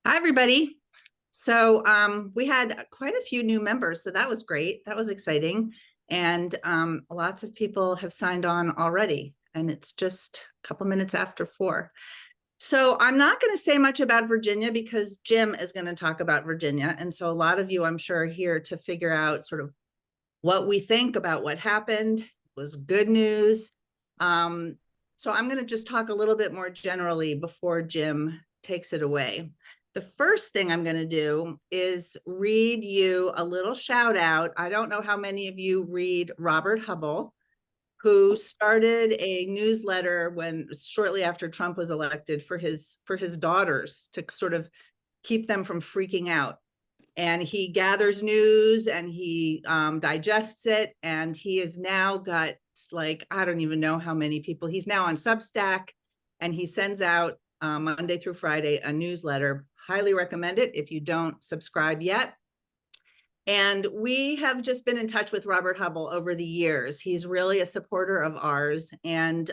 Hi, everybody. So we had quite a few new members, so that was great. That was exciting. And lots of people have signed on already, and it's just a couple minutes after 4. So I'm not going to say much about Virginia because Jim is going to talk about Virginia. And so a lot of you, I'm sure, are here to figure out sort of what we think about what happened. It was good news. So I'm going to just talk a little bit more generally before Jim takes it away. The first thing I'm going to do is read you a little shout out. I don't know how many of you read Robert Hubble, who started a newsletter when shortly after Trump was elected for his daughters to sort of keep them from freaking out. And he gathers news and he digests it. And he has now got like, I don't even know how many people. He's now on Substack, and he sends out Monday through Friday a newsletter. Highly recommend it if you don't subscribe yet. And we have just been in touch with Robert Hubble over the years. He's really a supporter of ours. And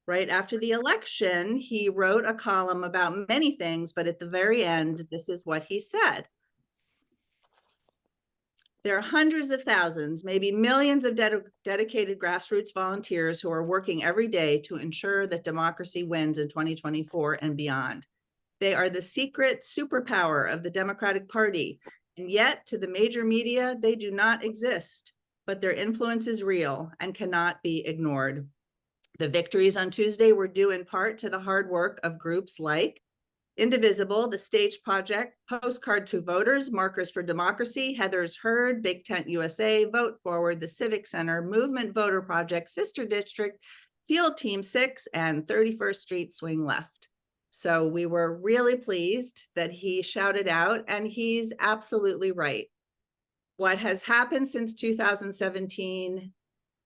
right after the election, he wrote a column about many things, but at the very end, this is what he said. There are hundreds of thousands, maybe millions of dedicated grassroots volunteers who are working every day to ensure that democracy wins in 2024 and beyond. They are the secret superpower of the Democratic Party, and yet to the major media, they do not exist, but their influence is real and cannot be ignored. The victories on Tuesday were due in part to the hard work of groups like Indivisible, The Stage Project, Postcard to Voters, Markers for Democracy, Heather's Herd, Big Tent USA, Vote Forward, the Civic Center, Movement Voter Project, Sister District, Field Team 6, and 31st Street Swing Left. So we were really pleased that he shouted out, and he's absolutely right. What has happened since 2017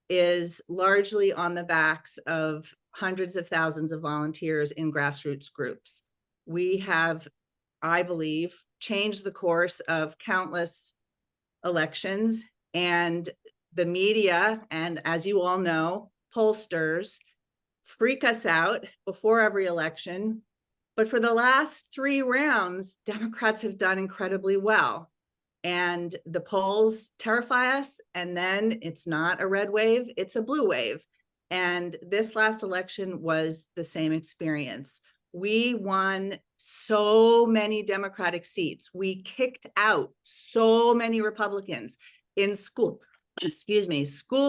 is largely on the backs of hundreds of thousands of volunteers in grassroots groups. We have, I believe, changed the course of countless elections, and the media, and as you all know, pollsters freak us out before every election. But for the last 3 rounds, Democrats have done incredibly well. And the polls terrify us, and then it's not a red wave, it's a blue wave. And this last election was the same experience. We won so many Democratic seats. We kicked out so many Republicans in school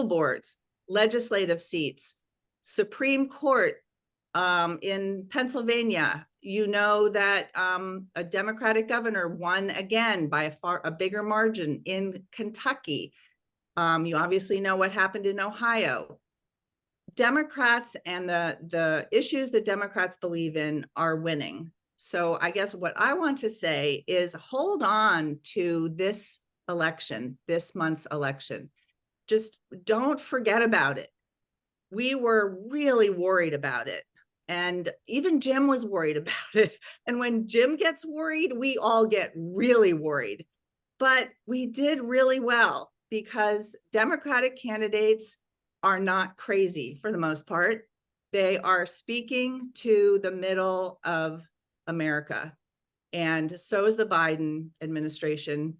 boards, legislative seats, Supreme Court in Pennsylvania. You know that a Democratic governor won again by a bigger margin in Kentucky. You obviously know what happened in Ohio. Democrats and the issues that Democrats believe in are winning. So I guess what I want to say is hold on to this election, this month's election. Just don't forget about it. We were really worried about it. And even Jim was worried about it. And when Jim gets worried, we all get really worried. But we did really well because Democratic candidates are not crazy for the most part. They are speaking to the middle of America. And so is the Biden administration.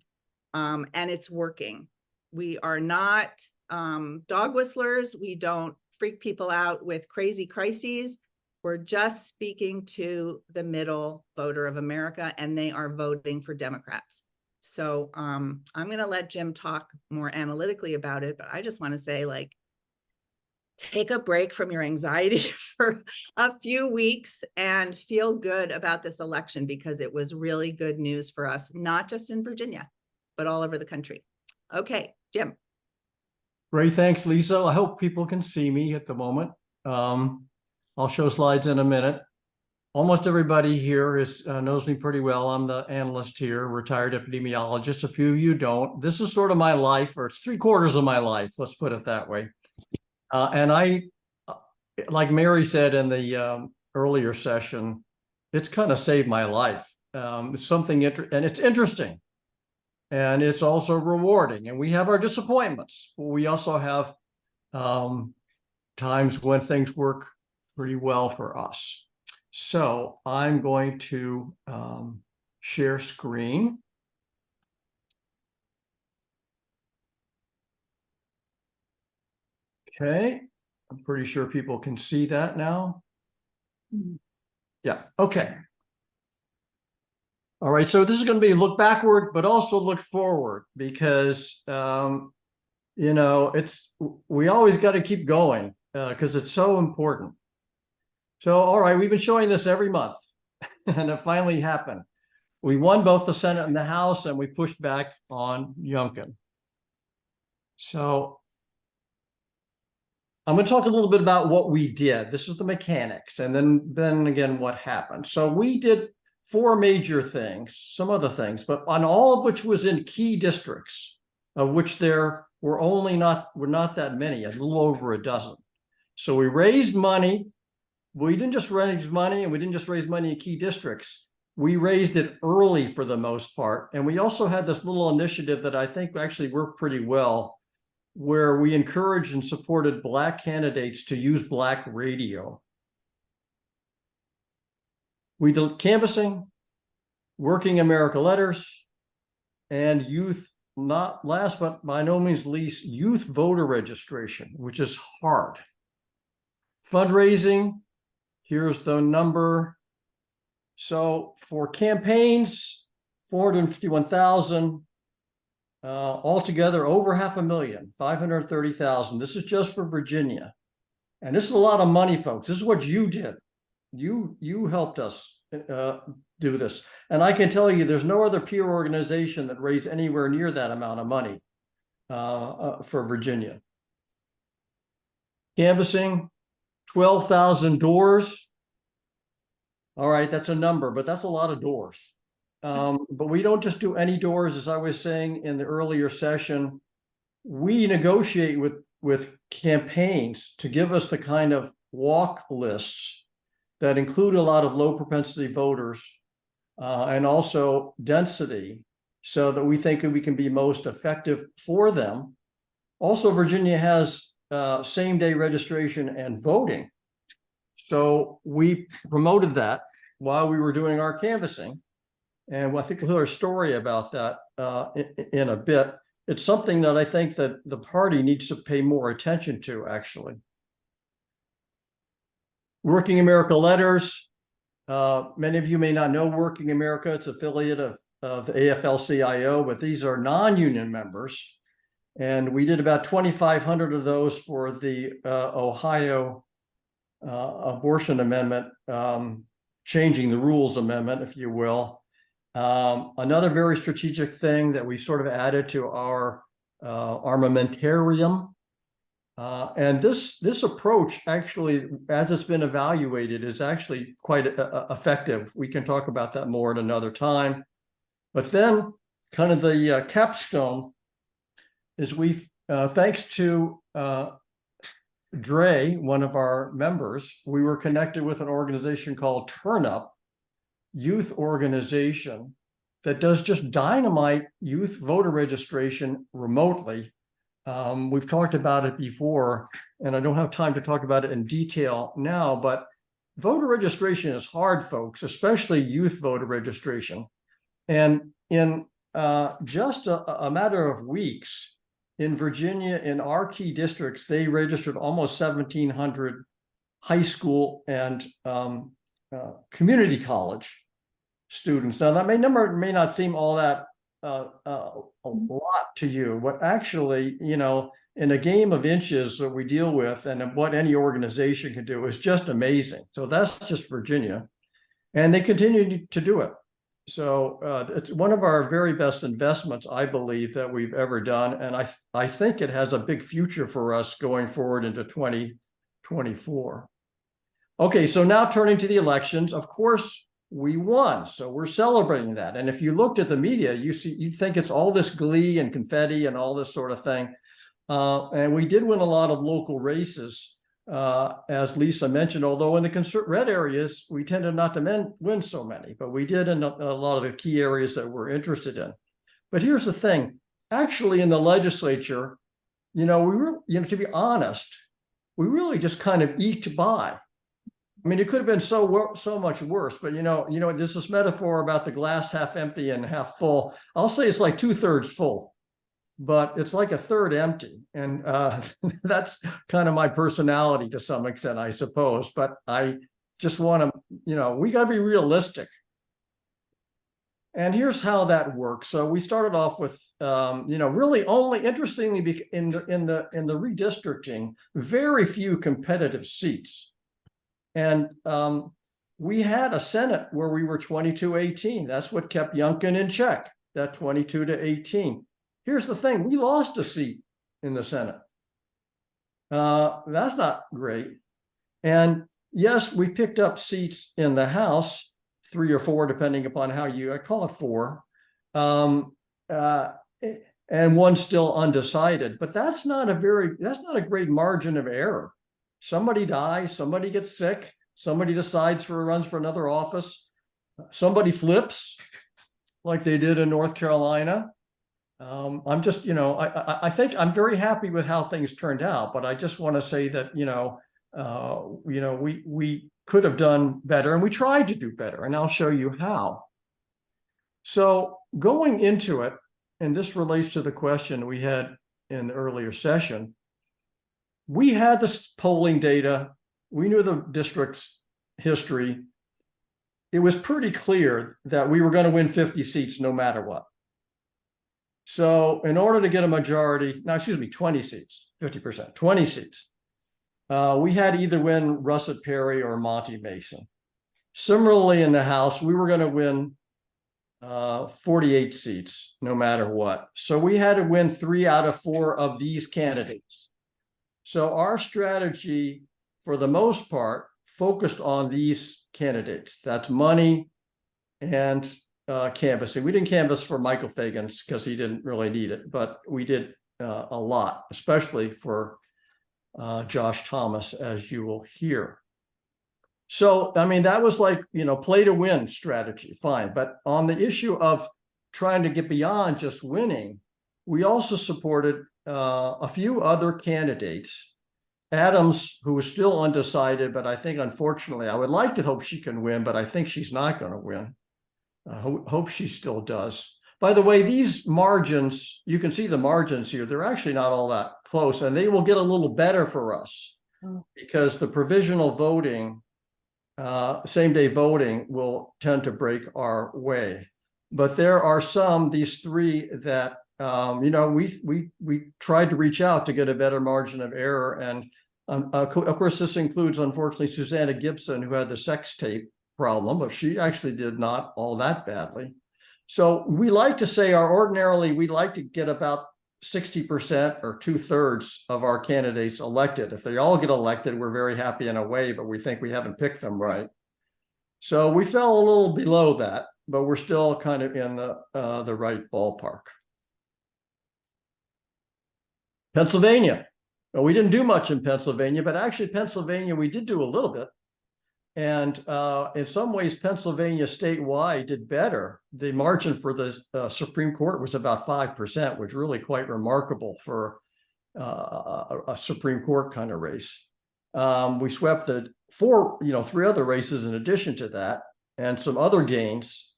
And it's working. We are not dog whistlers. We don't freak people out with crazy crises. We're just speaking to the middle voter of America, and they are voting for Democrats. So I'm going to let Jim talk more analytically about it, but I just want to say, like, take a break from your anxiety for a few weeks and feel good about this election, because it was really good news for us, not just in Virginia, but all over the country. Okay, Jim. Great, thanks, Lisa. I hope people can see me at the moment. I'll show slides in a minute. Almost everybody here knows me pretty well. I'm the analyst here, retired epidemiologist. A few of you don't. This is sort of my life, or it's 3/4 of my life, let's put it that way. And I, like Mary said in the earlier session, it's kind of saved my life. It's something, and it's interesting. And it's also rewarding. And we have our disappointments. We also have times when things work pretty well for us. So I'm going to share screen. Okay, I'm pretty sure people can see that now. Yeah, okay. All right, so this is going to be a look backward, but also look forward because, you know, we always got to keep going because it's so important. So, all right, we've been showing this every month and it finally happened. We won both the Senate and the House and we pushed back on Youngkin. So I'm going to talk a little bit about what we did. This is the mechanics and then again, what happened. So we did 4 major things, some other things, but on all of which was in key districts, of which there were not that many, a little over a dozen. So we raised money. We didn't just raise money, and we didn't just raise money in key districts. We raised it early for the most part. And we also had this little initiative that I think actually worked pretty well, where we encouraged and supported Black candidates to use Black radio. We did canvassing, Working America letters, and youth, not last but by no means least, youth voter registration, which is hard. Fundraising, here's the number. So for campaigns, 451,000, altogether over 500,000, 530,000. This is just for Virginia. And this is a lot of money, folks. This is what you did. You helped us do this. And I can tell you there's no other peer organization that raised anywhere near that amount of money for Virginia. Canvassing, 12,000 doors. All right, that's a number, but that's a lot of doors. But we don't just do any doors, as I was saying in the earlier session. We negotiate with campaigns to give us the kind of walk lists that include a lot of low propensity voters and also density, so that we think we can be most effective for them. Also, Virginia has same-day registration and voting. So we promoted that while we were doing our canvassing. And I think we'll hear a story about that in a bit. It's something that I think that the party needs to pay more attention to, actually. Working America letters. Many of you may not know Working America. It's an affiliate of AFL-CIO, but these are non-union members. And we did about 2,500 of those for the Ohio abortion amendment, changing the rules amendment, if you will. Another very strategic thing that we sort of added to our armamentarium. And this approach actually, as it's been evaluated, is actually quite effective. We can talk about that more at another time. But then kind of the capstone is thanks to Dre, one of our members, we were connected with an organization called Turn Up, youth organization that does just dynamite youth voter registration remotely. We've talked about it before, and I don't have time to talk about it in detail now, but voter registration is hard, folks, especially youth voter registration. And in just a matter of weeks, in Virginia, in our key districts, they registered almost 1,700 high school and community college students. Now, that number may not seem all that a lot to you, but actually, you know, in a game of inches that we deal with and what any organization can do is just amazing. So that's just Virginia. And they continue to do it. So it's one of our very best investments, I believe, that we've ever done. And I think it has a big future for us going forward into 2024. Okay, so now turning to the elections, of course, we won. So we're celebrating that. And if you looked at the media, you'd think it's all this glee and confetti and all this sort of thing. And we did win a lot of local races, as Lisa mentioned, although in the red areas, we tended not to win so many, but we did in a lot of the key areas that we're interested in. But here's the thing, actually in the legislature, you know, to be honest, we really just kind of eked by. I mean, it could have been so much worse, but there's this metaphor about the glass half empty and half full. I'll say it's like 2/3 full, but it's like a third empty. And that's kind of my personality to some extent, I suppose. But I just want to, we got to be realistic. And here's how that works. So we started off with, really only, interestingly, in the redistricting, very few competitive seats. And we had a Senate where we were 22-18. That's what kept Youngkin in check, that 22-18. Here's the thing, we lost a seat in the Senate. That's not great. And yes, we picked up seats in the House, 3 or 4, depending upon how I call it 4. And one still undecided, but that's not a great margin of error. Somebody dies, somebody gets sick, somebody decides runs for another office, somebody flips like they did in North Carolina. I'm just, I think I'm very happy with how things turned out, but I just want to say that, we could have done better, and we tried to do better, and I'll show you how. So going into it, and this relates to the question we had in the earlier session, we had this polling data. We knew the district's history. It was pretty clear that we were going to win 50 seats no matter what. So in order to get a majority, 20 seats, 50%, 20 seats, we had to either win Russet Perry or Monty Mason. Similarly, in the House, we were going to win 48 seats no matter what. So we had to win 3 out of 4 of these candidates. So our strategy, for the most part, focused on these candidates. That's money and canvassing. We didn't canvass for Michael Fagan's because he didn't really need it, but we did a lot, especially for Josh Thomas, as you will hear. So, I mean, that was like, play to win strategy, fine. But on the issue of trying to get beyond just winning, we also supported a few other candidates. Adams, who was still undecided, but I think, unfortunately, I would like to hope she can win, but I think she's not going to win. I hope she still does. By the way, these margins, you can see the margins here, they're actually not all that close, and they will get a little better for us because the provisional voting, same-day voting, will tend to break our way. But there are these 3 that we tried to reach out to get a better margin of error. And of course, this includes, unfortunately, Susanna Gibson, who had the sex tape problem, but she actually did not all that badly. So we like to say ordinarily, we like to get about 60% or 2/3 of our candidates elected. If they all get elected, we're very happy in a way, but we think we haven't picked them right. So we fell a little below that, but we're still kind of in the right ballpark. Pennsylvania. Well, we didn't do much in Pennsylvania, but actually Pennsylvania, we did do a little bit. And in some ways, Pennsylvania statewide did better. The margin for the Supreme Court was about 5%, which is really quite remarkable for a Supreme Court kind of race. We swept the 3 other races in addition to that, and some other gains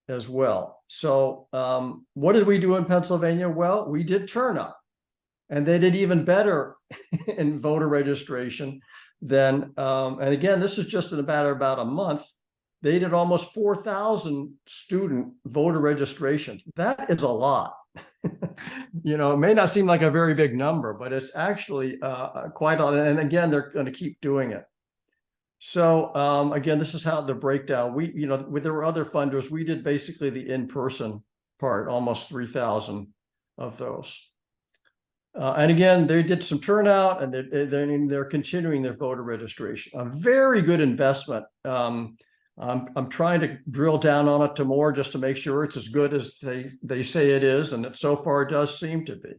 as well. So what did we do in Pennsylvania? Well, we did turn up. And they did even better in voter registration than, and again, this is just in about a month, they did almost 4,000 student voter registrations. That is a lot. It may not seem like a very big number, but it's actually quite a lot. And again, they're going to keep doing it. So again, this is how the breakdown, there were other funders. We did basically the in-person part, almost 3,000 of those. And again, they did some turnout, and they're continuing their voter registration. A very good investment. I'm trying to drill down on it to more just to make sure it's as good as they say it is, and so far it does seem to be.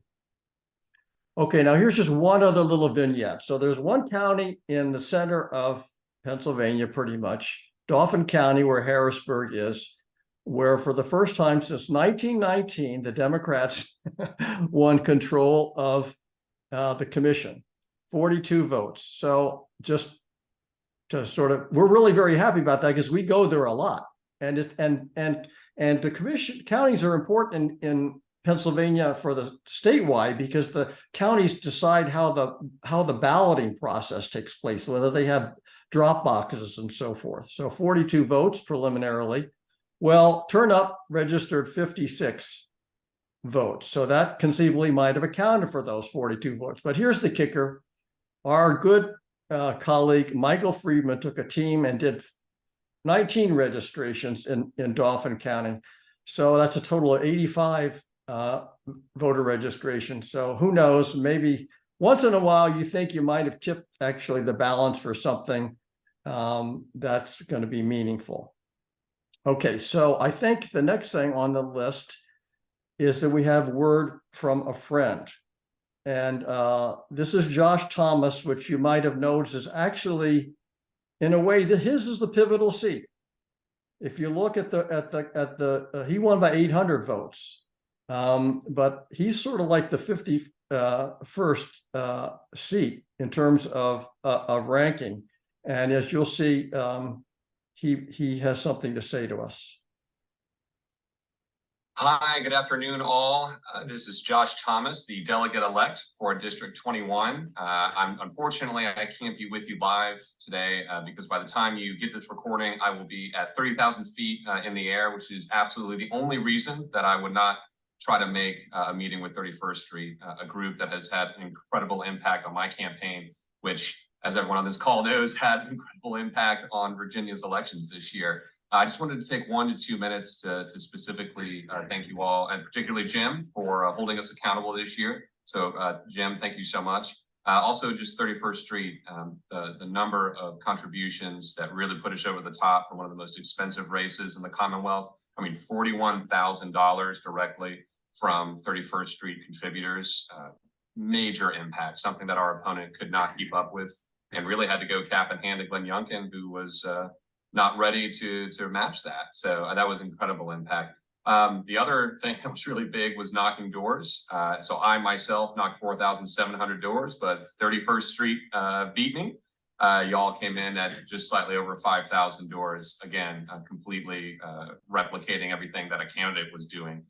Okay, now here's just one other little vignette. So there's one county in the center of Pennsylvania, pretty much, Dauphin County, where Harrisburg is, where for the first time since 1919, the Democrats won control of the commission, 42 votes. So just sort of, we're really very happy about that because we go there a lot. And the commission counties are important in Pennsylvania for the statewide because the counties decide how the balloting process takes place, whether they have drop boxes and so forth. So 42 votes preliminarily. Well, turn up registered 56 votes. So that conceivably might have accounted for those 42 votes. But here's the kicker. Our good colleague Michael Friedman took a team and did 19 registrations in Dauphin County. So that's a total of 85 voter registration. So who knows, maybe once in a while you think you might have tipped actually the balance for something that's going to be meaningful. Okay, so I think the next thing on the list is that we have word from a friend. And this is Josh Thomas, which you might have noticed is actually, in a way, that his is the pivotal seat. If you look at he won by 800 votes, but he's sort of like the 51st seat in terms of ranking. And as you'll see, he has something to say to us. Hi, good afternoon, all. This is Josh Thomas, the delegate-elect for District 21. Unfortunately, I can't be with you live today because by the time you get this recording, I will be at 30,000 feet in the air, which is absolutely the only reason that I would not try to make a meeting with 31st Street, a group that has had an incredible impact on my campaign, which, as everyone on this call knows, had an incredible impact on Virginia's elections this year. I just wanted to take 1 to 2 minutes to specifically thank you all, and particularly Jim, for holding us accountable this year. So Jim, thank you so much. Also, just 31st Street, the number of contributions that really put us over the top for one of the most expensive races in the Commonwealth. I mean, $41,000 directly from 31st Street contributors. Major impact, something that our opponent could not keep up with, and really had to go cap in hand to Glenn Youngkin, who was not ready to match that. So that was incredible impact. The other thing that was really big was knocking doors. So I myself knocked 4,700 doors, but 31st Street beat me. Y'all came in at just slightly over 5,000 doors. Again, completely replicating everything that a candidate was doing,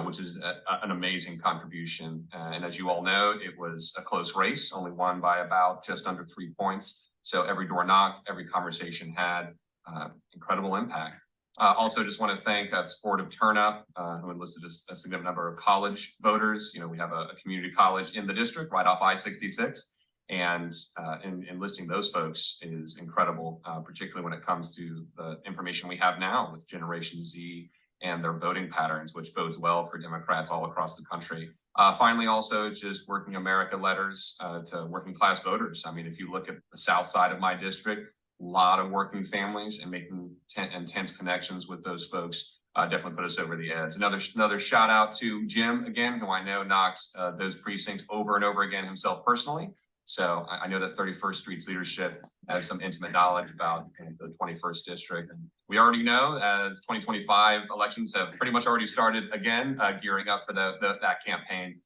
which is an amazing contribution. And as you all know, it was a close race, only won by about just under 3 points. So every door knocked, every conversation had incredible impact. Also, just want to thank Supportive Turnup, who enlisted a significant number of college voters. You know, we have a community college in the district right off I-66, and enlisting those folks is incredible, particularly when it comes to the information we have now with Generation Z and their voting patterns, which bodes well for Democrats all across the country. Finally, also just Working America letters to working class voters. I mean, if you look at the south side of my district, a lot of working families, and making intense connections with those folks definitely put us over the edge. Another shout out to Jim again, who I know knocked those precincts over and over again himself personally. So I know that 31st Street's leadership has some intimate knowledge about the 21st district. And we already know, as 2025 elections have pretty much already started again, gearing up for that campaign.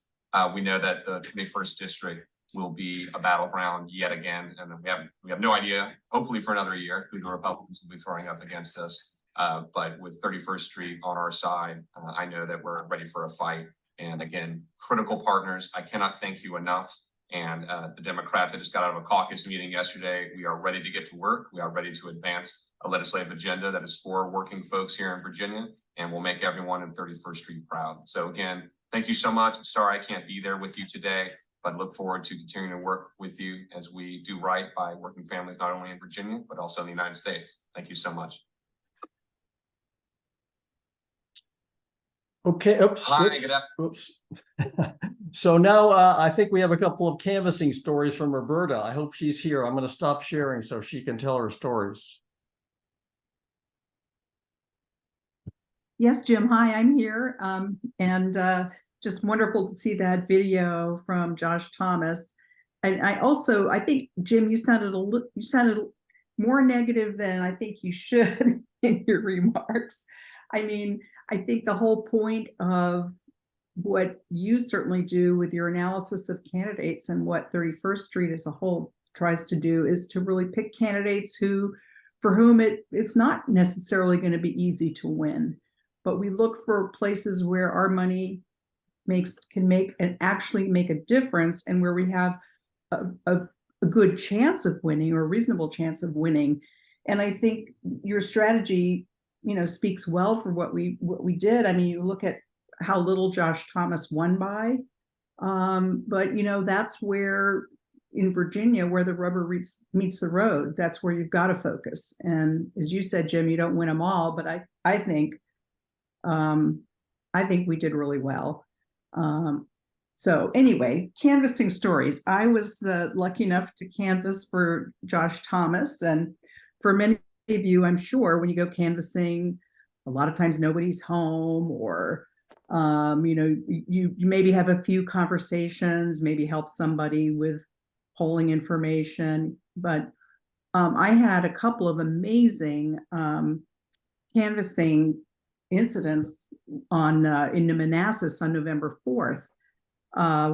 We know that the 21st district will be a battleground yet again, and we have no idea, hopefully for another year, who the Republicans will be throwing up against us. But with 31st Street on our side, I know that we're ready for a fight. And again, critical partners, I cannot thank you enough. And the Democrats, I just got out of a caucus meeting yesterday. We are ready to get to work. We are ready to advance a legislative agenda that is for working folks here in Virginia, and will make everyone in 31st Street proud. So again, thank you so much. I'm sorry I can't be there with you today, but look forward to continuing to work with you as we do right by working families, not only in Virginia, but also in the United States. Thank you so much. Okay, oops. Hi, oops. So now I think we have a couple of canvassing stories from Roberta. I hope she's here. I'm going to stop sharing so she can tell her stories. Yes, Jim. Hi, I'm here. Just wonderful to see that video from Josh Thomas. And I think, Jim, you sounded more negative than I think you should in your remarks. I mean, I think the whole point of what you certainly do with your analysis of candidates and what 31st Street as a whole tries to do is to really pick candidates for whom it's not necessarily going to be easy to win, but we look for places where our money can actually make a difference, and where we have a good chance of winning, or a reasonable chance of winning. And I think your strategy, speaks well for what we did. I mean, you look at how little Josh Thomas won by, but that's where, in Virginia, where the rubber meets the road, that's where you've got to focus. And as you said, Jim, you don't win them all, but I think we did really well. So anyway, canvassing stories. I was lucky enough to canvass for Josh Thomas, and for many of you, I'm sure, when you go canvassing, a lot of times nobody's home, or you maybe have a few conversations, maybe help somebody with polling information. But I had a couple of amazing canvassing incidents in Manassas on November 4th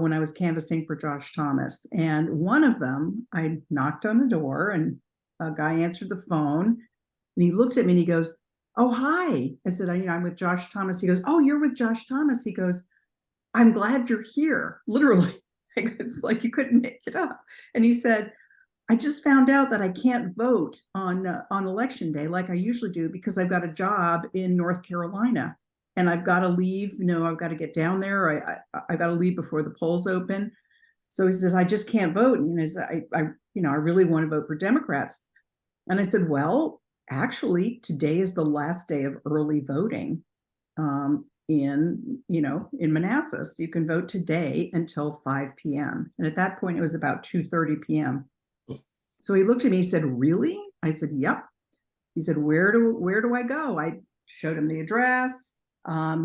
when I was canvassing for Josh Thomas. And one of them, I knocked on the door and a guy answered the phone, and he looked at me and he goes, "Oh, hi." I said, "I'm with Josh Thomas." He goes, "Oh, you're with Josh Thomas." He goes, "I'm glad you're here." Literally. It's like you couldn't make it up. And he said, "I just found out that I can't vote on election day like I usually do, because I've got a job in North Carolina and I've got to leave. I've got to get down there. I got to leave before the polls open." So he says, "I just can't vote. I really want to vote for Democrats." And I said, "Well, actually, today is the last day of early voting in Manassas. You can vote today until 5 p.m. And at that point, it was about 2:30 p.m. So he looked at me, he said, "Really?" I said, "Yep." He said, where do I go?" I showed him the address.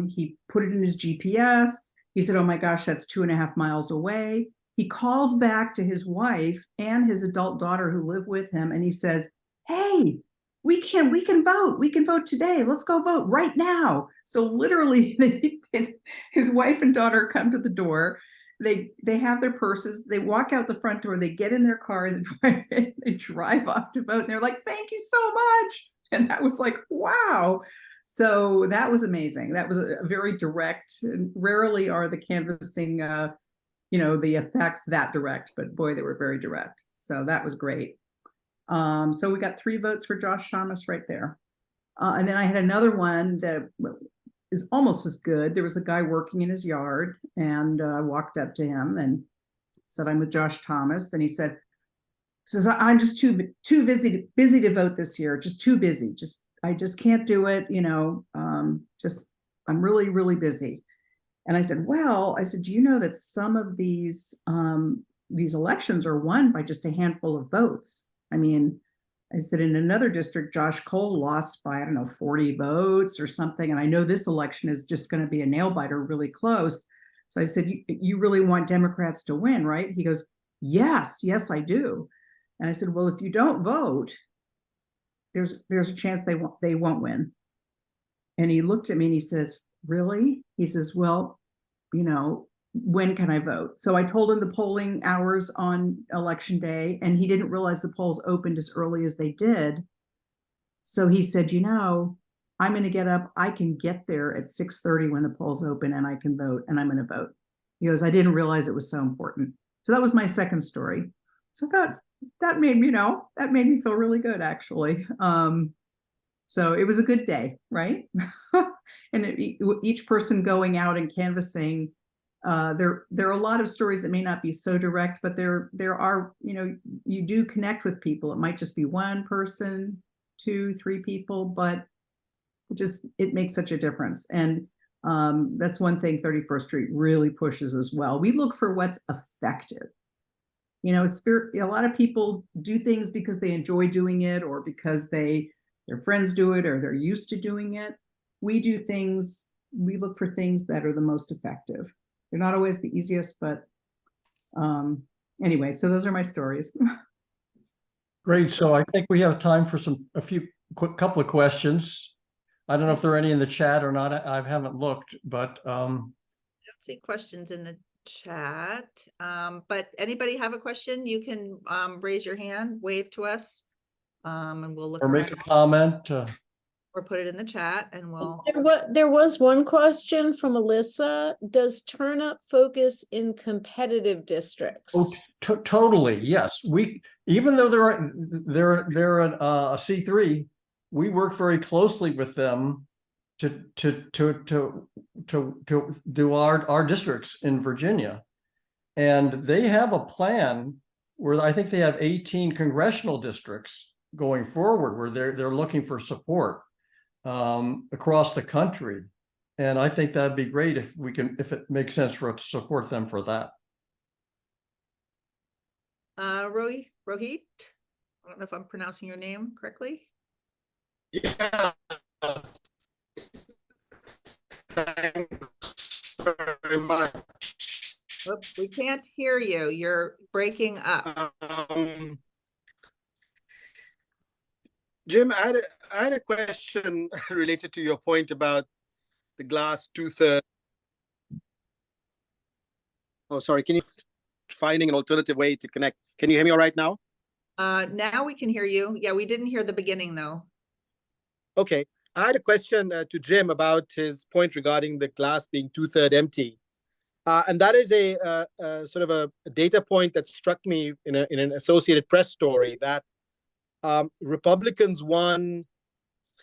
He put it in his GPS. He said, "Oh my gosh, that's 2.5 miles away." He calls back to his wife and his adult daughter who live with him, and he says, "Hey, we can vote. We can vote today. Let's go vote right now." So literally, his wife and daughter come to the door. They have their purses. They walk out the front door. They get in their car and they drive off to vote. And they're like, "Thank you so much." And that was like, wow. So that was amazing. That was a very direct. And rarely are the canvassing, the effects that direct, but boy, they were very direct. So that was great. So we got 3 votes for Josh Thomas right there. And then I had another one that is almost as good. There was a guy working in his yard, and I walked up to him and said, "I'm with Josh Thomas." And he says, "I'm just too busy to vote this year. Just too busy. I just can't do it. I'm really, really busy." And I said, "Do you know that some of these elections are won by just a handful of votes? I mean," I said, "in another district, Josh Cole lost by, 40 votes or something. And I know this election is just going to be a nail biter, really close." So I said, you really want Democrats to win, right?" He goes, yes, I do." And I said, "Well, if you don't vote, there's a chance they won't win." And he looked at me and he says, "Really?" He says, "Well, when can I vote?" So I told him the polling hours on election day, and he didn't realize the polls opened as early as they did. So he said, "I'm going to get up. I can get there at 6:30 when the polls open, and I can vote, and I'm going to vote." He goes, "I didn't realize it was so important." So that was my second story. So I thought that made me feel really good, actually. So it was a good day, right? And each person going out and canvassing, there are a lot of stories that may not be so direct, but there are, you do connect with people. It might just be one person, 2, 3 people, but it makes such a difference. And that's one thing 31st Street really pushes as well. We look for what's effective. A lot of people do things because they enjoy doing it, or because their friends do it, or they're used to doing it. We look for things that are the most effective. They're not always the easiest, but anyway, so those are my stories. Great. So I think we have time for couple of questions. I don't know if there are any in the chat or not. I haven't looked, but I don't see questions in the chat. But anybody have a question? You can raise your hand, wave to us. And we'll look Or make a around comment. or put it in the chat and we'll. There was one question from Alyssa. Does turnup focus in competitive districts? Oh, totally. Yes. Even though they're a C3, we work very closely with them to do our districts in Virginia. And they have a plan where I think they have 18 congressional districts going forward where they're looking for support across the country. And I think that'd be great if it makes sense for us to support them for that. Rohit, I don't know if I'm pronouncing your name correctly. Yeah. Thanks very much. Oop, we can't hear you. You're breaking up. Jim, I had a question related to your point about the glass 2/3. Oh, sorry. Can you finding an alternative way to connect? Can you hear me all right now? Now we can hear you. Yeah, we didn't hear the beginning though. Okay. I had a question to Jim about his point regarding the glass being 2/3 empty. And that is a sort of a data point that struck me in an Associated Press story that Republicans won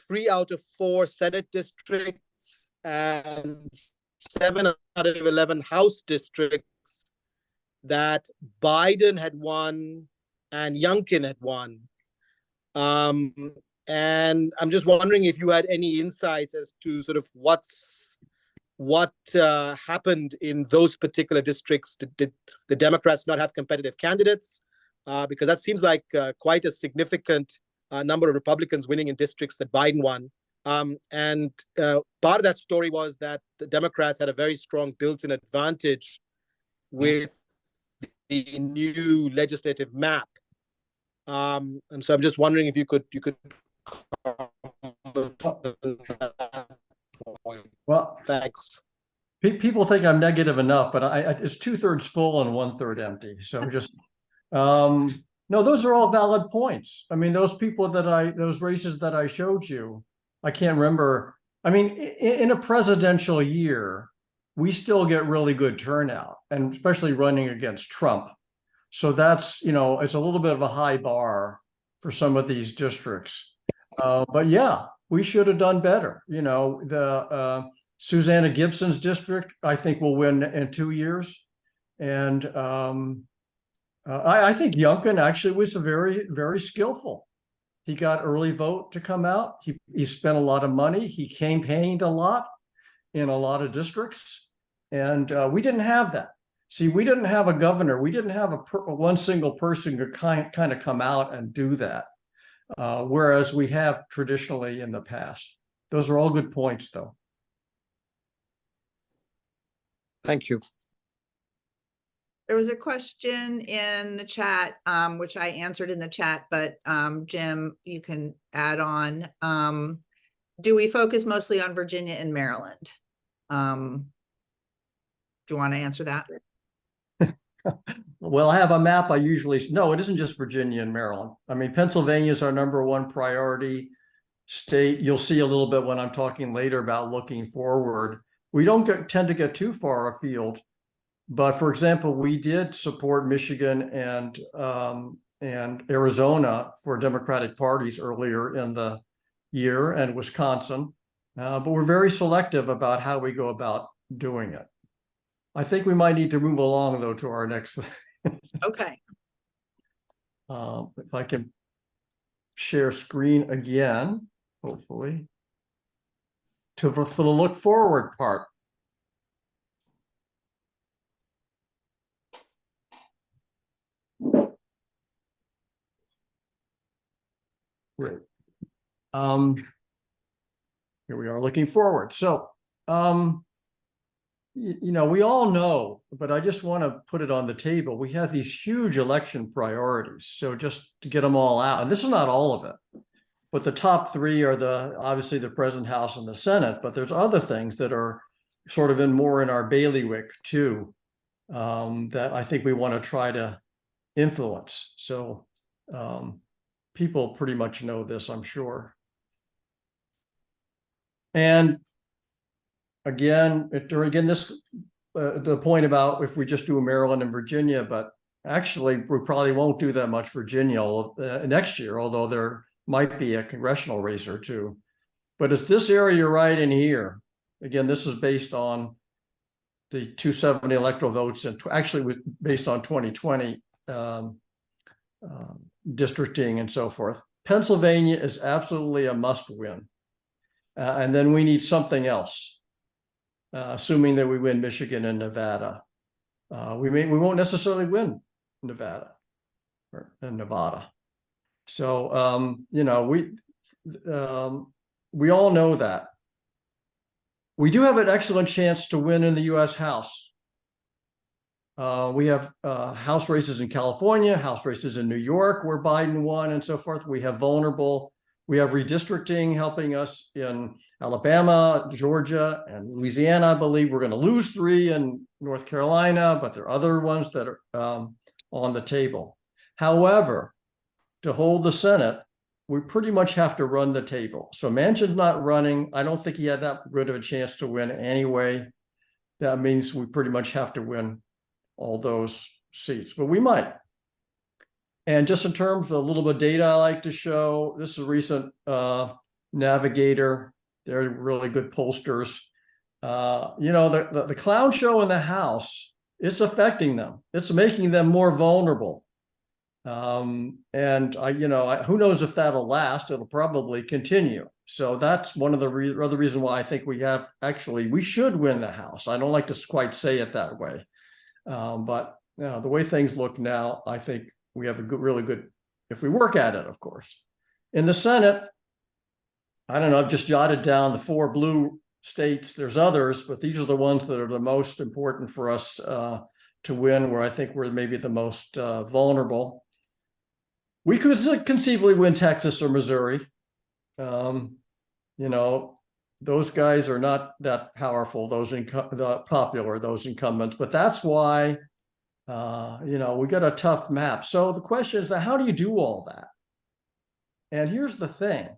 3 out of 4 Senate districts and 7 out of 11 House districts that Biden had won and Youngkin had won. And I'm just wondering if you had any insights as to sort of what happened in those particular districts. Did the Democrats not have competitive candidates? Because that seems like quite a significant number of Republicans winning in districts that Biden won. And part of that story was that the Democrats had a very strong built-in advantage with the new legislative map. And so I'm just wondering if you could. Well, thanks. People think I'm negative enough, but it's 2/3 full and 1/3 empty. So just no, those are all valid points. I mean, those races that I showed you, I can't remember. I mean, in a presidential year, we still get really good turnout, and especially running against Trump. So that's, it's a little bit of a high bar for some of these districts. But yeah, we should have done better. The Susanna Gibson's district, I think, will win in 2 years. And I think Youngkin actually was very, very skillful. He got early vote to come out. He spent a lot of money. He campaigned a lot in a lot of districts. And we didn't have that. See, we didn't have a governor. We didn't have one single person who kind of come out and do that. Whereas we have traditionally in the past. Those are all good points, though. Thank you. There was a question in the chat, which I answered in the chat, but Jim, you can add on. Do we focus mostly on Virginia and Maryland? Do you want to answer that? Well, I have a map. No, it isn't just Virginia and Maryland. I mean, Pennsylvania is our #1 priority state. You'll see a little bit when I'm talking later about looking forward. We don't tend to get too far afield, but for example, we did support Michigan and Arizona for Democratic parties earlier in the year, and Wisconsin. But we're very selective about how we go about doing it. I think we might need to move along, though, to our next. Okay. If I can share screen again, hopefully, for the look forward part. Great. Here we are looking forward. So, we all know, but I just want to put it on the table. We have these huge election priorities. So just to get them all out, and this is not all of it, but the top 3 are obviously the President, House, and the Senate, but there's other things that are sort of more in our bailiwick too. that I think we want to try to influence. So people pretty much know this, I'm sure. And again, this the point about if we just do Maryland and Virginia, but actually we probably won't do that much Virginia next year, although there might be a congressional race or two. But it's this area right in here. Again, this is based on the 270 electoral votes, and actually was based on 2020 districting and so forth. Pennsylvania is absolutely a must win. And then we need something else, assuming that we win Michigan and Nevada. We won't necessarily win Nevada and Nevada. So, you know, we all know that. We do have an excellent chance to win in the U.S. House. We have House races in California, House races in New York where Biden won and so forth. We have redistricting helping us in Alabama, Georgia, and Louisiana. I believe we're going to lose 3 in North Carolina, but there are other ones that are on the table. However, to hold the Senate, we pretty much have to run the table. So Manchin's not running. I don't think he had that good of a chance to win anyway. That means we pretty much have to win all those seats, but we might. And just in terms of a little bit of data I like to show, this is a recent Navigator. They're really good pollsters. You know, the clown show in the House, it's affecting them. It's making them more vulnerable. And who knows if that'll last? It'll probably continue. So that's one of the other reason why I think we should win the House. I don't like to quite say it that way. But you know, the way things look now, I think we have a really good, if we work at it, of course. In the Senate, I don't know, I've just jotted down the 4 blue states. There's others, but these are the ones that are the most important for us to win, where I think we're maybe the most vulnerable. We could conceivably win Texas or Missouri. You know, those guys are not that powerful, those incumbents, but that's why, you know, we got a tough map. So the question is, how do you do all that? And here's the thing.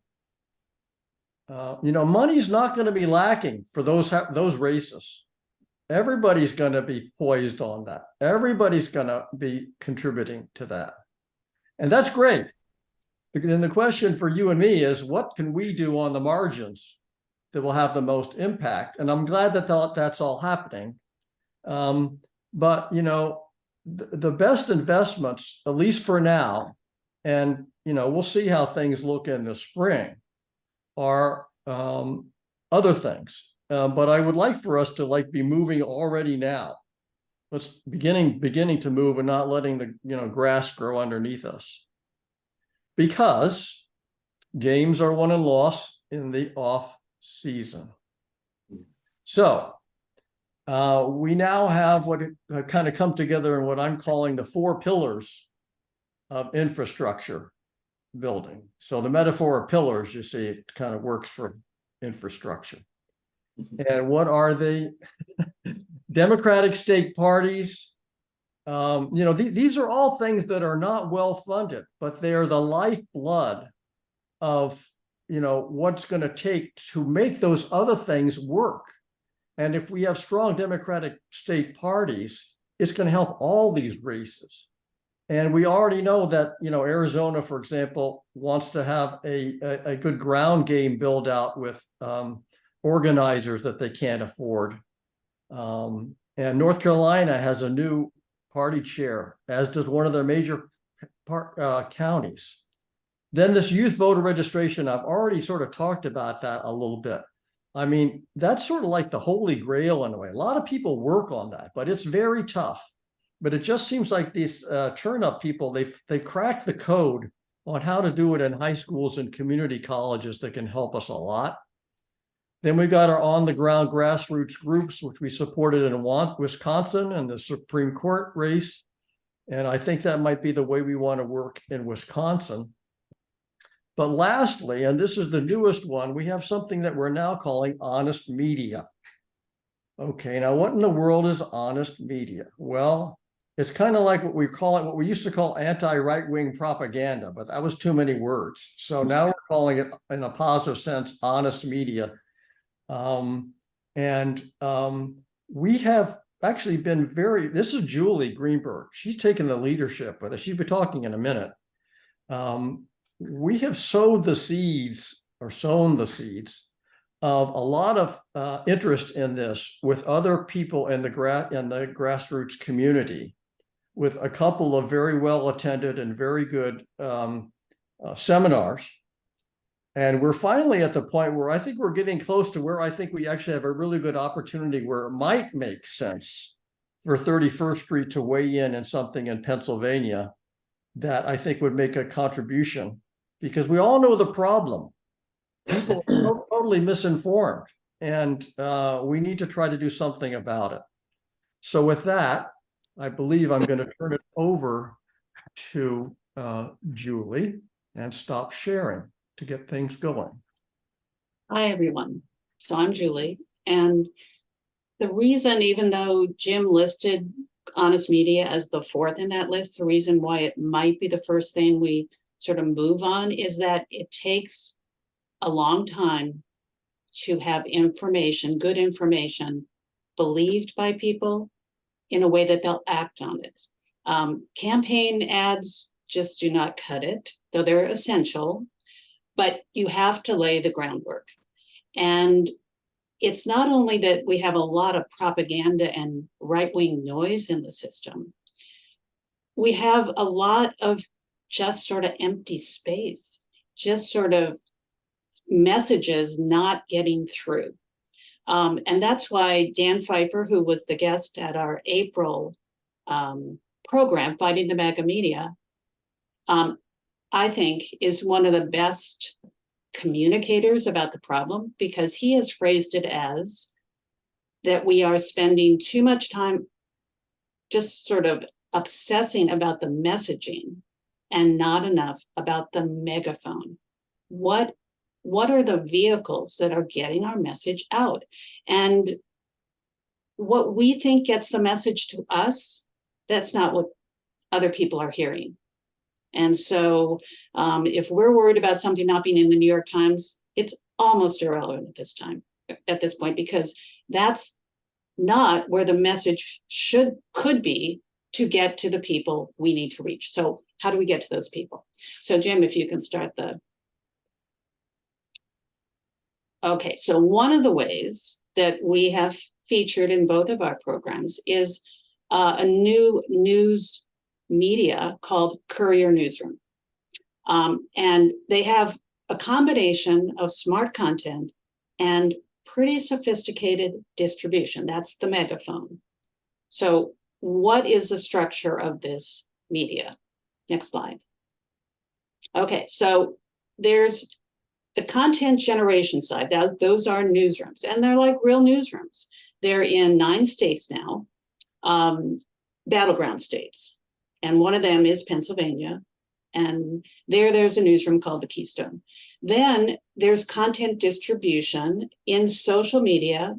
You know, money's not going to be lacking for those races. Everybody's going to be poised on that. Everybody's going to be contributing to that. And that's great. Then the question for you and me is, what can we do on the margins that will have the most impact? And I'm glad that that's all happening. But, you know, the best investments, at least for now, and, you know, we'll see how things look in the spring, are other things. But I would like for us to be moving already now. Let's beginning to move and not letting the grass grow underneath us. Because games are won and lost in the off season. So we now have what kind of come together in what I'm calling the 4 pillars of infrastructure building. So the metaphor of pillars, you see, it kind of works for infrastructure. And what are they? Democratic state parties. You know, these are all things that are not well funded, but they are the lifeblood of, you know, what's going to take to make those other things work. And if we have strong Democratic state parties, it's going to help all these races. And we already know that, you know, Arizona, for example, wants to have a good ground game build out with organizers that they can't afford. And North Carolina has a new party chair, as does one of their major counties. Then this youth voter registration, I've already sort of talked about that a little bit. I mean, that's sort of like the holy grail in a way. A lot of people work on that, but it's very tough. But it just seems like these turn-up people, they've cracked the code on how to do it in high schools and community colleges that can help us a lot. Then we got our on-the-ground grassroots groups, which we supported in Wisconsin and the Supreme Court race. And I think that might be the way we want to work in Wisconsin. But lastly, and this is the newest one, we have something that we're now calling honest media. Okay, now what in the world is honest media? Well, it's kind of like what we used to call anti-right-wing propaganda, but that was too many words. So now we're calling it, in a positive sense, honest media. We have actually been this is Julie Greenberg. She's taken the leadership with us. She'll be talking in a minute. We have sown the seeds of a lot of interest in this with other people in the grassroots community, with a couple of very well attended and very good seminars. And we're finally at the point where I think we're getting close to where I think we actually have a really good opportunity where it might make sense for 31st Street to weigh in something in Pennsylvania that I think would make a contribution, because we all know the problem. People are totally misinformed, and we need to try to do something about it. So with that, I believe I'm going to turn it over to Julie and stop sharing to get things going. Hi, everyone. So I'm Julie. And the reason, even though Jim listed honest media as the fourth in that list, the reason why it might be the first thing we sort of move on is that it takes a long time to have information, good information, believed by people in a way that they'll act on it. Campaign ads just do not cut it, though they're essential, but you have to lay the groundwork. And it's not only that we have a lot of propaganda and right-wing noise in the system, we have a lot of just sort of empty space, just sort of messages not getting through. And that's why Dan Pfeiffer, who was the guest at our April program, Fighting the MAGA Media, I think is one of the best communicators about the problem, because he has phrased it as that we are spending too much time just sort of obsessing about the messaging and not enough about the megaphone. What are the vehicles that are getting our message out? And what we think gets the message to us, that's not what other people are hearing. And so if we're worried about something not being in the New York Times, it's almost irrelevant at this point, because that's not where the message could be to get to the people we need to reach. So how do we get to those people? So Jim, if you can start Okay, so one of the ways that we have featured in both of our programs is a new news media called Courier Newsroom. And they have a combination of smart content and pretty sophisticated distribution. That's the megaphone. So what is the structure of this media? Next slide. Okay, so there's the content generation side. Those are newsrooms, and they're like real newsrooms. They're in 9 states now, battleground states. And one of them is Pennsylvania. And there's a newsroom called the Keystone. Then there's content distribution in social media,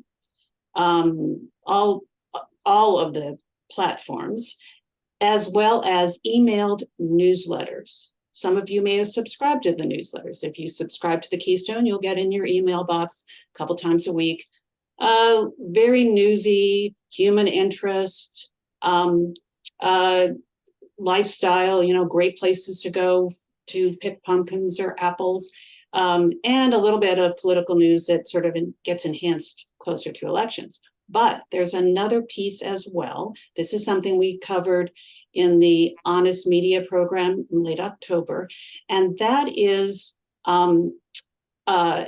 all of the platforms, as well as emailed newsletters. Some of you may have subscribed to the newsletters. If you subscribe to the Keystone, you'll get in your email box a couple times a week. Very newsy, human interest, lifestyle, great places to go to pick pumpkins or apples, and a little bit of political news that sort of gets enhanced closer to elections. But there's another piece as well. This is something we covered in the Honest Media program in late October, and that is a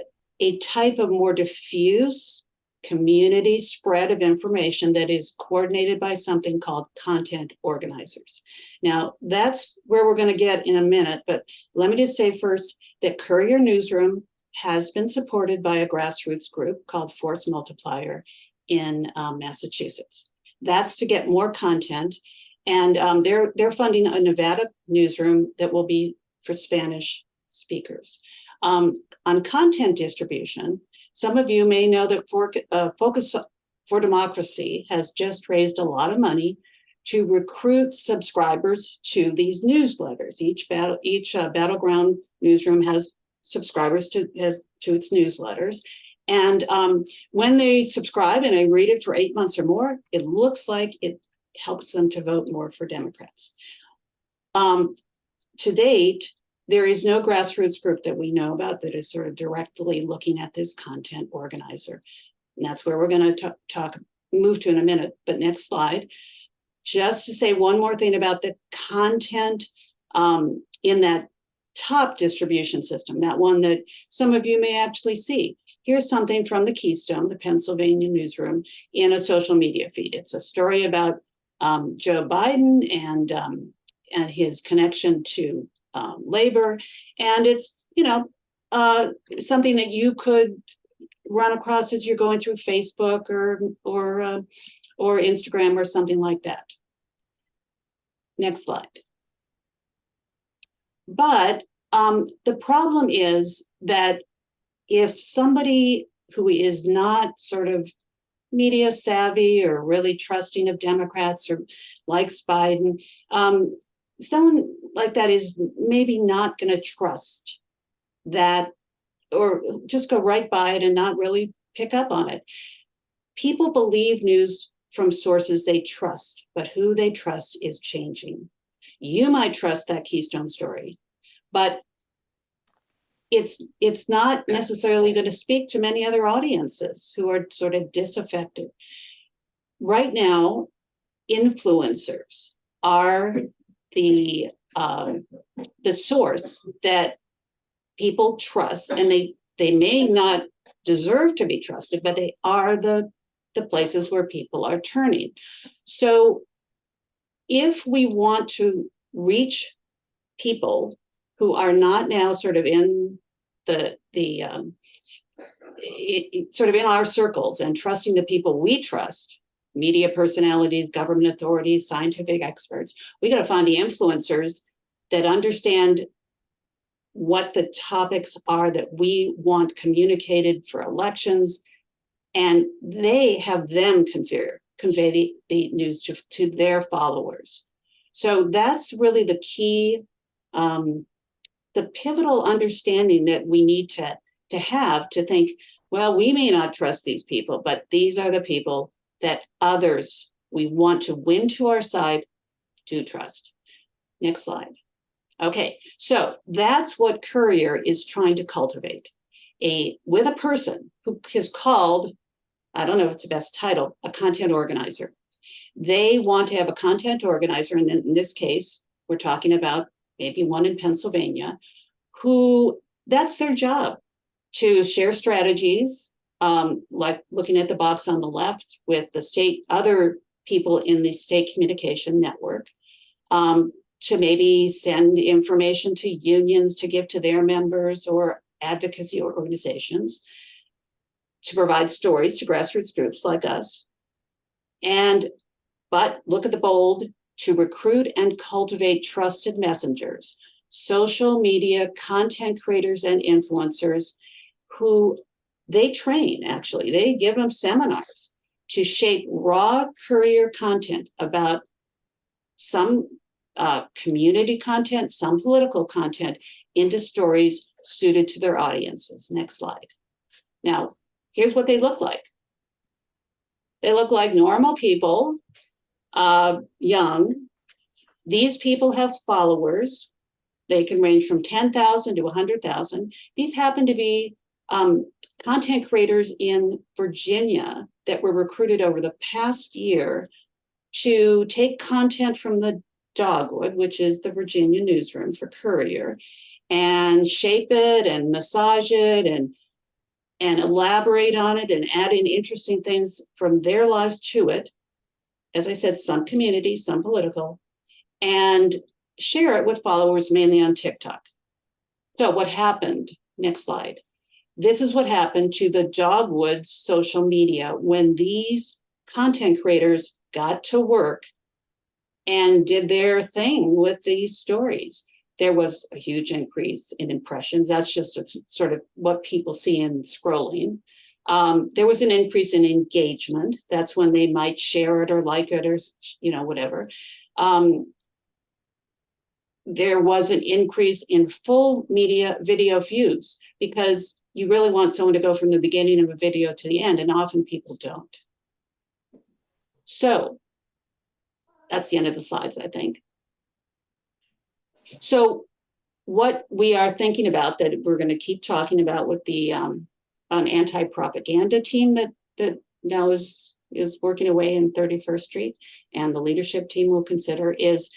type of more diffuse community spread of information that is coordinated by something called content organizers. Now, that's where we're going to get in a minute, but let me just say first that Courier Newsroom has been supported by a grassroots group called Force Multiplier in Massachusetts. That's to get more content, and they're funding a Nevada newsroom that will be for Spanish speakers. On content distribution, some of you may know that Focus for Democracy has just raised a lot of money to recruit subscribers to these newsletters. Each Battleground newsroom has subscribers to its newsletters. And when they subscribe and they read it for 8 months or more, it looks like it helps them to vote more for Democrats. To date, there is no grassroots group that we know about that is sort of directly looking at this content organizer. And that's where we're going to move to in a minute. But next slide. Just to say one more thing about the content in that top distribution system, that one that some of you may actually see. Here's something from the Keystone, the Pennsylvania newsroom, in a social media feed. It's a story about Joe Biden and his connection to labor. And it's, something that you could run across as you're going through Facebook or Instagram or something like that. Next slide. But the problem is that if somebody who is not sort of media savvy or really trusting of Democrats or likes Biden, someone like that is maybe not going to trust that, or just go right by it and not really pick up on it. People believe news from sources they trust, but who they trust is changing. You might trust that Keystone story, but it's not necessarily going to speak to many other audiences who are sort of disaffected. Right now, influencers are the source that people trust, and they may not deserve to be trusted, but they are the places where people are turning. So if we want to reach people who are not now sort of in sort of in our circles and trusting the people we trust, media personalities, government authorities, scientific experts, we got to find the influencers that understand what the topics are that we want communicated for elections, and they have them convey the news to their followers. So that's really the key, the pivotal understanding that we need to have to think, well, we may not trust these people, but these are the people that others we want to win to our side do trust. Next slide. Okay, so that's what Courier is trying to cultivate, with a person who is called, I don't know if it's the best title, a content organizer. They want to have a content organizer, and in this case, we're talking about maybe one in Pennsylvania, who that's their job, to share strategies, like looking at the box on the left with the state, other people in the state communication network, to maybe send information to unions to give to their members or advocacy organizations, to provide stories to grassroots groups like us. But look at the bold, to recruit and cultivate trusted messengers, social media content creators and influencers who they train, actually. They give them seminars to shape raw Courier content about some community content, some political content into stories suited to their audiences. Next slide. Now, here's what they look like. They look like normal people, young. These people have followers. They can range from 10,000 to 100,000. These happen to be content creators in Virginia that were recruited over the past year to take content from the Dogwood, which is the Virginia newsroom for Courier, and shape it and massage it and elaborate on it and add in interesting things from their lives to it. As I said, some community, some political, and share it with followers mainly on TikTok. So what happened? Next slide. This is what happened to the Dogwood's social media when these content creators got to work and did their thing with these stories. There was a huge increase in impressions. That's just sort of what people see in scrolling. There was an increase in engagement. That's when they might share it or like it or, whatever. There was an increase in full media video views because you really want someone to go from the beginning of a video to the end, and often people don't. So that's the end of the slides, I think. So what we are thinking about that we're going to keep talking about with the an anti-propaganda team that now is working away in 31st Street, and the leadership team will consider is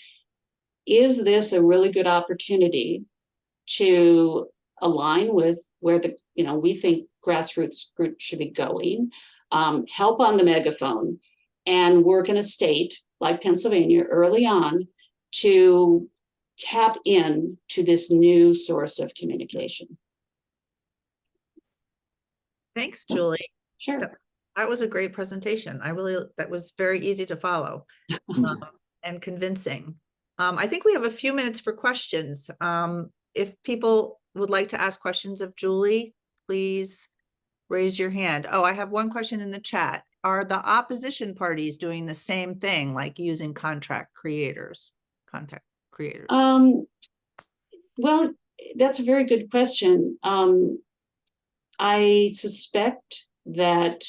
this a really good opportunity to align with where we think grassroots groups should be going, help on the megaphone, and work in a state like Pennsylvania early on to tap in to this new source of communication. Thanks, Julie. Sure. That was a great presentation. That was very easy to follow and convincing. I think we have a few minutes for questions. If people would like to ask questions of Julie, please raise your hand. Oh, I have one question in the chat. Are the opposition parties doing the same thing, like using content creators? Well, that's a very good question. I suspect that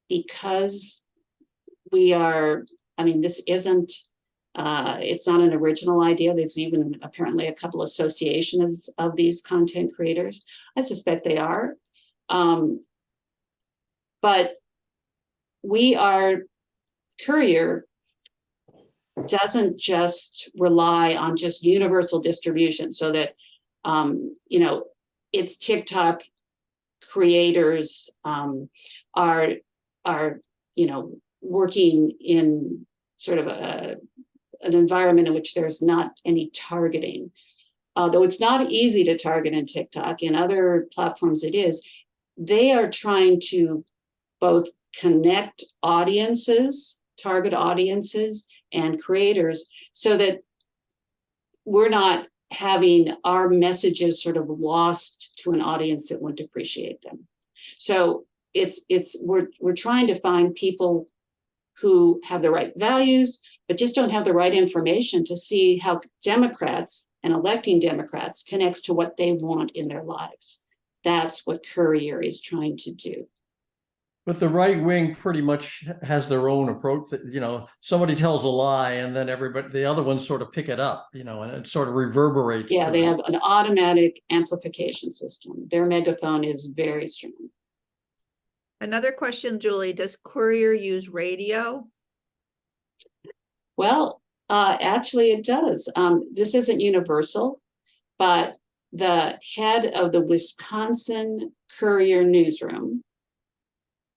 because this isn't, it's not an original idea. There's even apparently a couple associations of these content creators. I suspect they are. But Courier doesn't just rely on just universal distribution so that, its TikTok creators are working in sort of an environment in which there's not any targeting. Though it's not easy to target in TikTok, in other platforms it is, they are trying to both connect audiences, target audiences and creators so that we're not having our messages sort of lost to an audience that wouldn't appreciate them. So we're trying to find people who have the right values, but just don't have the right information to see how Democrats and electing Democrats connects to what they want in their lives. That's what Courier is trying to do. But the right wing pretty much has their own approach that, somebody tells a lie and then the other ones sort of pick it up, and it sort of reverberates. Yeah, they have an automatic amplification system. Their megaphone is very strong. Another question, Julie, does Courier use radio? Well, actually it does. This isn't universal, but the head of the Wisconsin Courier Newsroom,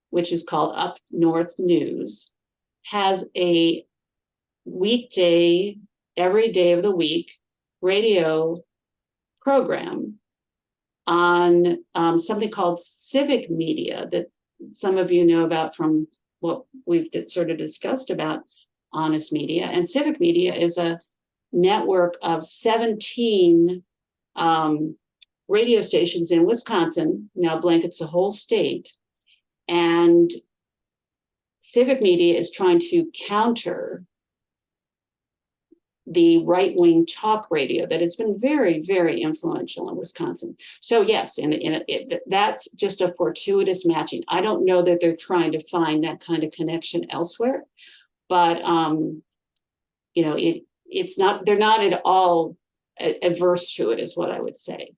which is called Up North News, has a weekday, every day of the week radio program on something called civic media that some of you know about from what we've sort of discussed about honest media. And civic media is a network of 17 radio stations in Wisconsin, now blankets the whole state. And civic media is trying to counter the right-wing talk radio that has been very, very influential in Wisconsin. So yes, that's just a fortuitous matching. I don't know that they're trying to find that kind of connection elsewhere, but it's not, they're not at all adverse to it, is what I would say.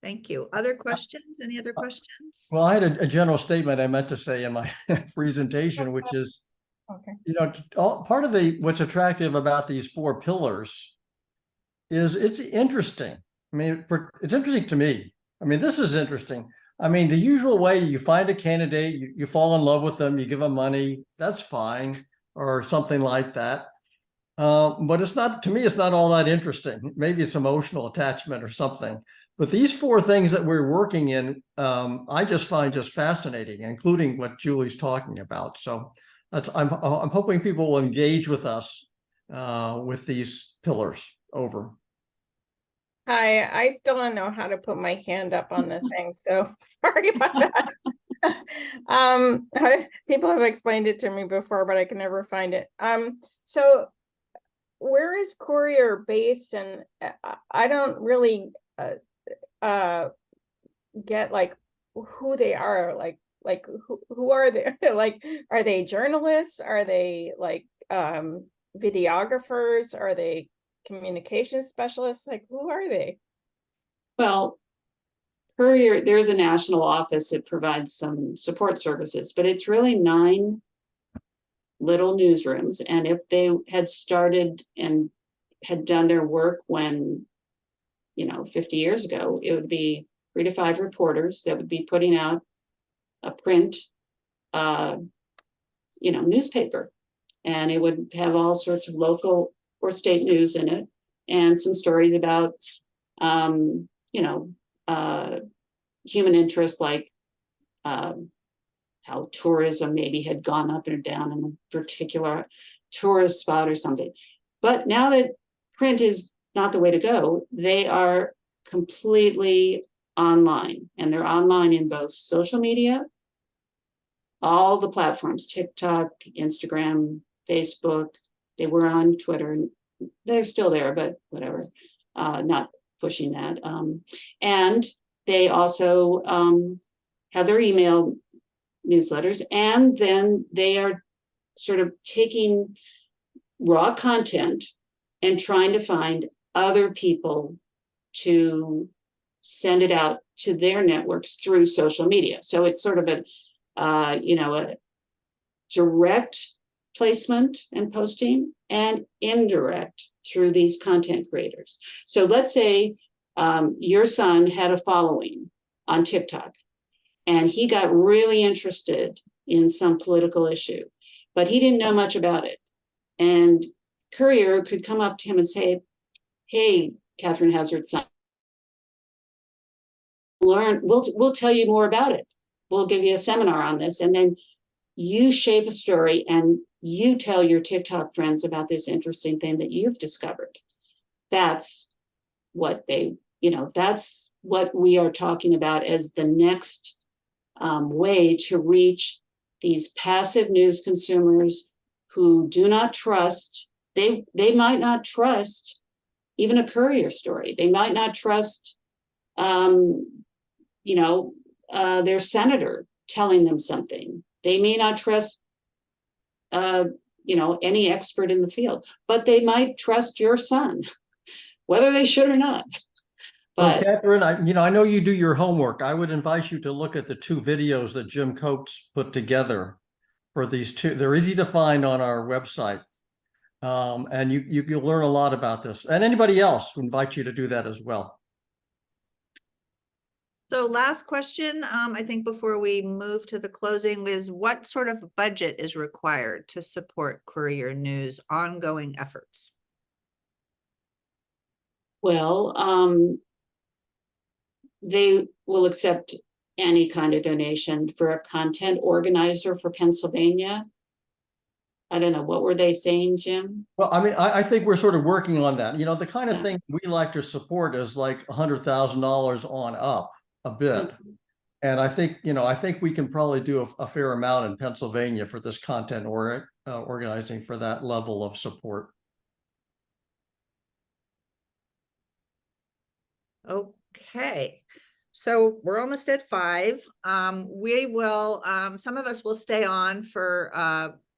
Thank you. Other questions? Any other questions? Well, I had a general statement I meant to say in my presentation, which is, part of what's attractive about these 4 pillars is it's interesting. I mean, it's interesting to me. I mean, this is interesting. I mean, the usual way you find a candidate, you fall in love with them, you give them money, that's fine, or something like that. But it's not, to me, it's not all that interesting. Maybe it's emotional attachment or something. But these 4 things that we're working in, I just find just fascinating, including what Julie's talking about. So I'm hoping people will engage with us with these pillars. Over. Hi, I still don't know how to put my hand up on the thing, so sorry about that. People have explained it to me before, but I can never find it. So where is Courier based? And I don't really get like who they are, like who are they? Like, are they journalists? Are they like videographers? Are they communication specialists? Like, who are they? Well, Courier, there's a national office that provides some support services, but it's really 9 little newsrooms. And if they had started and had done their work when, 50 years ago, it would be 3 to 5 reporters that would be putting out a print, newspaper. And it would have all sorts of local or state news in it and some stories about, human interests, like how tourism maybe had gone up or down in a particular tourist spot or something. But now that print is not the way to go, they are completely online, and they're online in both social media, all the platforms, TikTok, Instagram, Facebook. They were on Twitter. They're still there, but whatever, not pushing that. And they also have their email newsletters, and then they are sort of taking raw content and trying to find other people to send it out to their networks through social media. So it's sort of a direct placement and posting, and indirect through these content creators. So let's say your son had a following on TikTok, and he got really interested in some political issue, but he didn't know much about it. And Courier could come up to him and say, "Hey, Catherine Hazard's son, we'll tell you more about it. We'll give you a seminar on this." And then you shape a story and you tell your TikTok friends about this interesting thing that you've discovered. That's what that's what we are talking about as the next way to reach these passive news consumers who do not trust. They might not trust even a Courier story. They might not trust, their senator telling them something. They may not trust, any expert in the field, but they might trust your son, whether they should or not. But Catherine, I know you do your homework. I would invite you to look at the 2 videos that Jim Coates put together for these 2. They're easy to find on our website. And you'll learn a lot about this. And anybody else, we invite you to do that as well. So last question, I think before we move to the closing, is what sort of budget is required to support Courier News' ongoing efforts? Well, they will accept any kind of donation. For a content organizer for Pennsylvania, I don't know, what were they saying, Jim? Well, I think we're sort of working on that. The kind of thing we like to support is like $100,000 on up a bit. And I think we can probably do a fair amount in Pennsylvania for this content organizing for that level of support. Okay, so we're almost at 5. We will, some of us will stay on for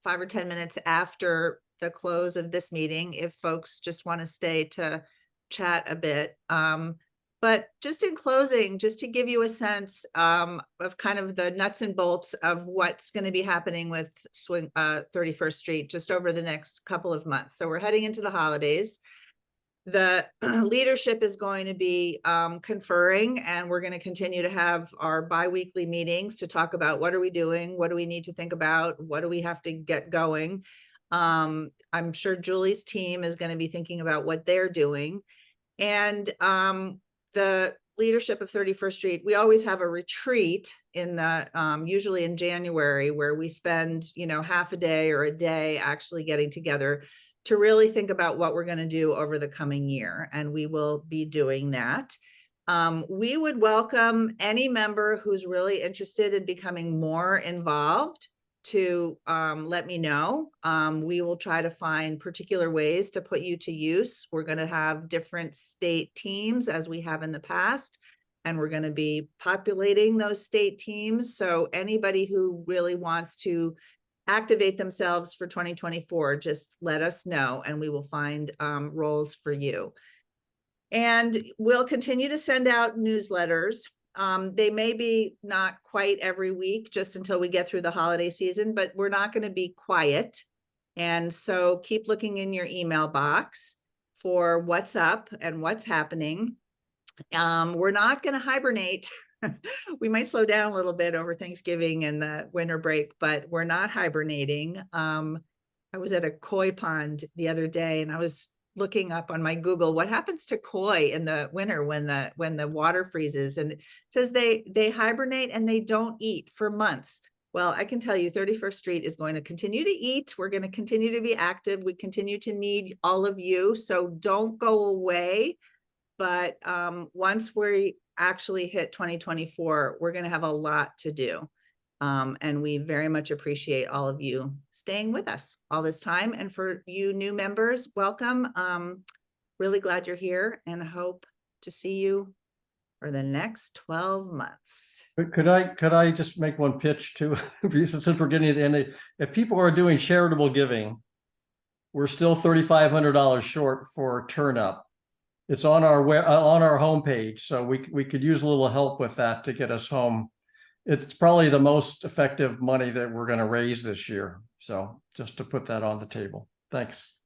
5 or 10 minutes after the close of this meeting if folks just want to stay to chat a bit. But just in closing, just to give you a sense of kind of the nuts and bolts of what's going to be happening with 31st Street just over the next couple of months. So we're heading into the holidays. The leadership is going to be conferring, and we're going to continue to have our bi-weekly meetings to talk about what are we doing, what do we need to think about, what do we have to get going. I'm sure Julie's team is going to be thinking about what they're doing. And the leadership of 31st Street, we always have a retreat in the usually in January, where we spend half a day or a day actually getting together to really think about what we're going to do over the coming year, and we will be doing that. We would welcome any member who's really interested in becoming more involved to let me know. We will try to find particular ways to put you to use. We're going to have different state teams as we have in the past, and we're going to be populating those state teams. So anybody who really wants to activate themselves for 2024, just let us know and we will find roles for you. And we'll continue to send out newsletters. They may be not quite every week, just until we get through the holiday season, but we're not going to be quiet. And so keep looking in your email box for what's up and what's happening. We're not going to hibernate. We might slow down a little bit over Thanksgiving and the winter break, but we're not hibernating. I was at a koi pond the other day and I was looking up on my Google, what happens to koi in the winter when the water freezes, and it says they hibernate and they don't eat for months. Well, I can tell you 31st Street is going to continue to eat. We're going to continue to be active. We continue to need all of you. So don't go away. But once we actually hit 2024, we're going to have a lot to do. And we very much appreciate all of you staying with us all this time. And for you new members, welcome. Really glad you're here and hope to see you for the next 12 months. Could I just make one pitch too? Since we're getting to the end, if people are doing charitable giving, we're still $3,500 short for turn up. It's on our homepage, so we could use a little help with that to get us home. It's probably the most effective money that we're going to raise this year. So just to put that on the table. Thanks.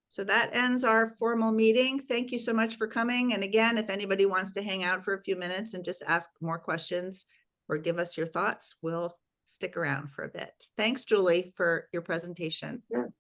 So that ends our formal meeting. Thank you so much for coming. And again, if anybody wants to hang out for a few minutes and just ask more questions or give us your thoughts, we'll stick around for a bit. Thanks, Julie, for your presentation. Sure.